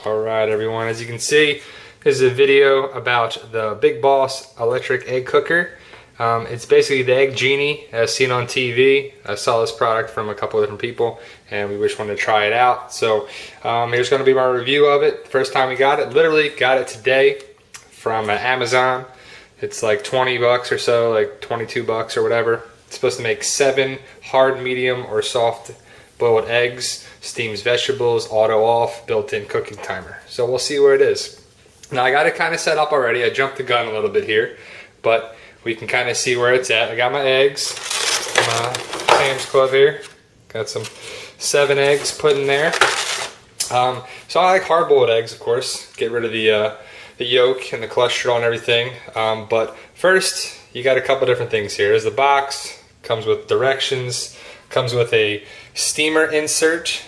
Alright everyone, as you can see, this is a video about the Big Boss electric egg cooker. It's basically the EggGenie as seen on TV. I saw this product from a couple of different people and we just wanted to try it out. So here's going to be my review of it. First time we got it, literally got it today from Amazon. It's like 20 bucks or so, like 22 bucks or whatever. It's supposed to make 7 hard, medium, or soft boiled eggs, steams vegetables, auto off, built-in cooking timer. So we'll see where it is. Now I got it kind of set up already. I jumped the gun a little bit here, but we can kind of see where it's at. I got my eggs from Sam's Club here. Got some 7 eggs put in there. So I like hard-boiled eggs, of course. Get rid of the yolk and the cholesterol and everything. But first, you got a couple different things here. There's the box, comes with directions, comes with a steamer insert,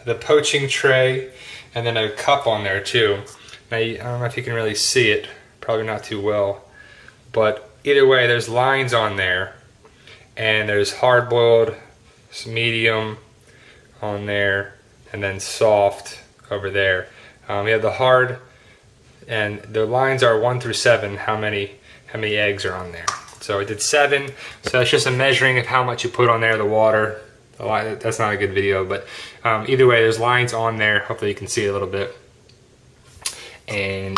the poaching tray, and then a cup on there too. Now, I don't know if you can really see it, probably not too well, but either way, there's lines on there, and there's hard-boiled, medium on there, and then soft over there. We have the hard, and the lines are 1 through 7, how many eggs are on there. So I did 7, so that's just a measuring of how much you put on there, the water. That's not a good video, but either way, there's lines on there. Hopefully you can see it a little bit and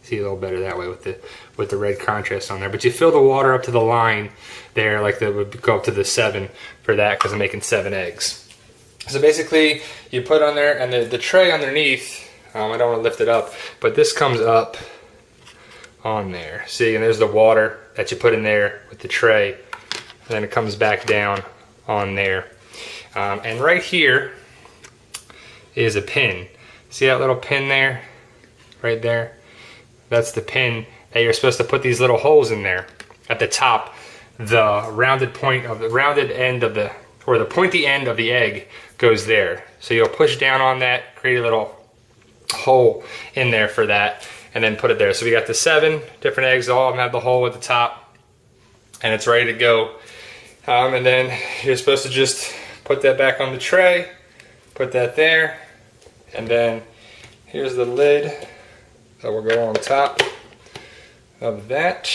see a little better that way with the red contrast on there. But you fill the water up to the line there, like that would go up to the 7 for that, because I'm making 7 eggs. So basically, you put on there, and the tray underneath, I don't want to lift it up, but this comes up on there. See, and there's the water that you put in there with the tray, and then it comes back down on there. And right here is a pin. See that little pin there? Right there? That's the pin that you're supposed to put these little holes in there. At the top, the rounded point of the rounded end of the, or the pointy end of the egg goes there. So you'll push down on that, create a little hole in there for that, and then put it there. So we got the 7 different eggs, all of them have the hole at the top, and it's ready to go. And then you're supposed to just put that back on the tray, put that there, and then here's the lid that will go on top of that.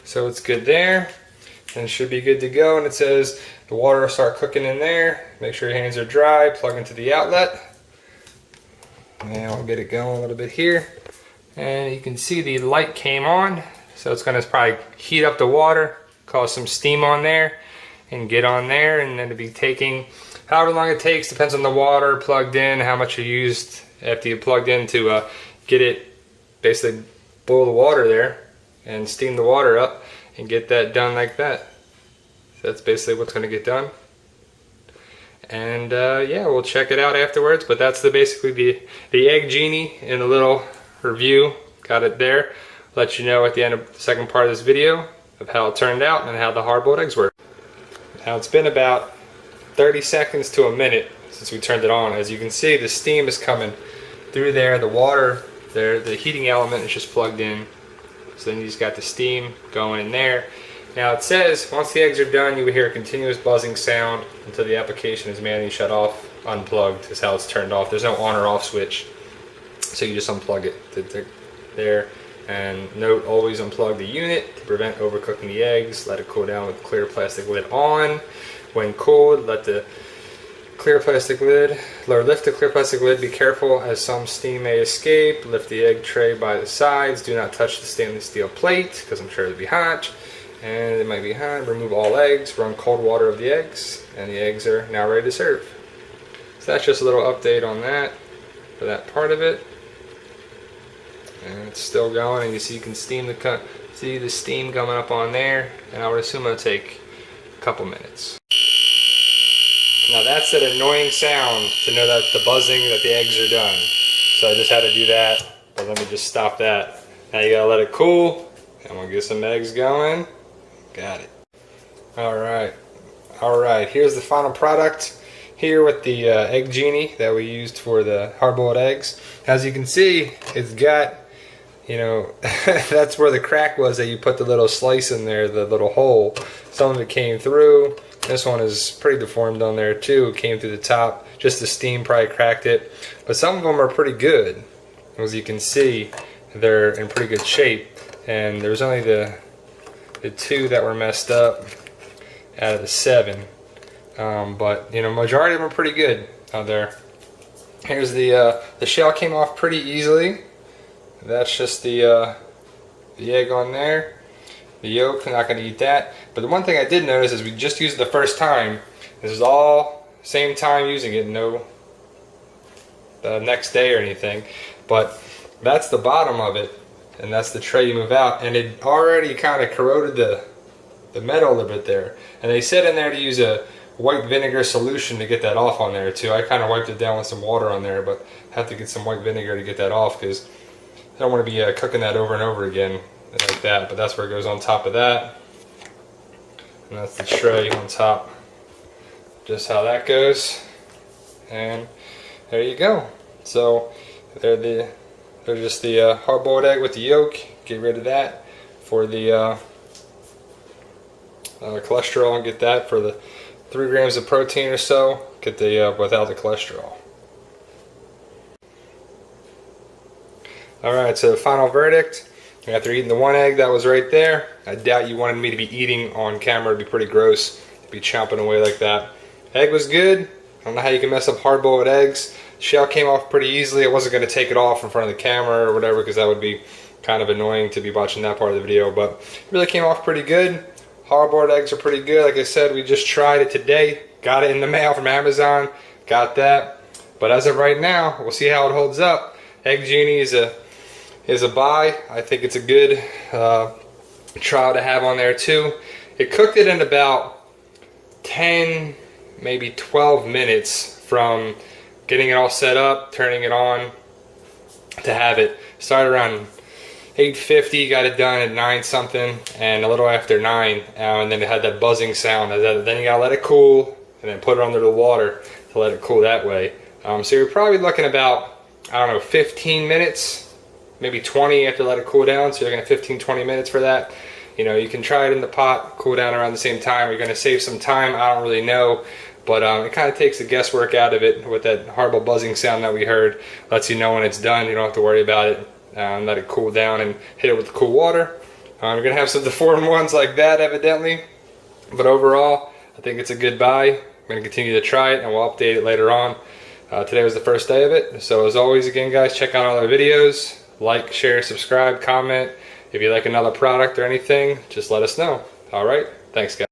So it's good there, and it should be good to go. And it says the water will start cooking in there. Make sure your hands are dry, plug into the outlet. And I'll get it going a little bit here. And you can see the light came on, so it's going to probably heat up the water, cause some steam on there, and get on there, and then it'll be taking however long it takes, depends on the water plugged in, how much you used after you plugged in to get it, basically boil the water there and steam the water up and get that done like that. So that's basically what's going to get done. And yeah, we'll check it out afterwards, but that's basically the EggGenie in a little review. Got it there. Let you know at the end of the second part of this video of how it turned out and how the hard-boiled eggs work. Now it's been about 30 seconds to a minute since we turned it on. As you can see, the steam is coming through there. The water there, the heating element is just plugged in. So then you just got the steam going in there. Now it says once the eggs are done, you will hear a continuous buzzing sound until the application is manually shut off. Unplugged is how it's turned off. There's no on or off switch, so you just unplug it there. And note, always unplug the unit to prevent overcooking the eggs. Let it cool down with clear plastic lid on. When cooled, let the clear plastic lid, or lift the clear plastic lid. Be careful as some steam may escape. Lift the egg tray by the sides. Do not touch the stainless steel plate, because I'm sure it'll be hot. And it might be hot. Remove all eggs. Run cold water over the eggs. And the eggs are now ready to serve. So that's just a little update on that, for that part of it. And it's still going, and you can see the steam coming up on there, and I would assume it'll take a couple minutes. Now that's an annoying sound to know that the buzzing that the eggs are done. So I just had to do that, but let me just stop that. Now you gotta let it cool, and we'll get some eggs going. Got it. Alright, here's the final product here with the EggGenie that we used for the hard-boiled eggs. As you can see, it's got, you know, that's where the crack was that you put the little slice in there, the little hole. Some of it came through. This one is pretty deformed on there too. It came through the top. Just the steam probably cracked it. But some of them are pretty good. As you can see, they're in pretty good shape. And there's only the 2 that were messed up out of the 7. But you know, majority of them are pretty good out there. Here's the shell came off pretty easily. That's just the egg on there. The yolk, I'm not going to eat that. But the one thing I did notice is we just used it the first time. This is all same time using it, no the next day or anything. But that's the bottom of it, and that's the tray you move out. And it already kind of corroded the metal a little bit there. And they said in there to use a white vinegar solution to get that off on there too. I kind of wiped it down with some water on there, but have to get some white vinegar to get that off because I don't want to be cooking that over and over again like that. But that's where it goes on top of that, and that's the tray on top. Just how that goes, and there you go. So they're just the hard-boiled egg with the yolk. Get rid of that for the cholesterol, and get that for the 3 grams of protein or so. Get the without the cholesterol. Alright, so final verdict. After eating the 1 egg that was right there, I doubt you wanted me to be eating on camera. It'd be pretty gross to be chomping away like that. Egg was good. I don't know how you can mess up hard-boiled eggs. Shell came off pretty easily. I wasn't going to take it off in front of the camera or whatever because that would be kind of annoying to be watching that part of the video, but it really came off pretty good. Hard-boiled eggs are pretty good. Like I said, we just tried it today. Got it in the mail from Amazon. Got that. But as of right now, we'll see how it holds up. EggGenie is a buy. I think it's a good trial to have on there too. It cooked it in about 10, maybe 12 minutes from getting it all set up, turning it on to have it. Started around 8:50, got it done at 9 something, and a little after 9, and then it had that buzzing sound. Then you gotta let it cool, and then put it under the water to let it cool that way. So you're probably looking about, I don't know, 15 minutes, maybe 20 after let it cool down. So you're looking at 15-20 minutes for that. You know, you can try it in the pot, cool down around the same time. You're gonna save some time, I don't really know. But it kind of takes the guesswork out of it with that horrible buzzing sound that we heard. Lets you know when it's done. You don't have to worry about it. Let it cool down and hit it with the cool water. You're going to have some deformed ones like that evidently. But overall, I think it's a good buy. I'm going to continue to try it and we'll update it later on. Today was the first day of it. So as always, again guys, check out all our videos. Like, share, subscribe, comment. If you like another product or anything, just let us know. Alright, thanks guys.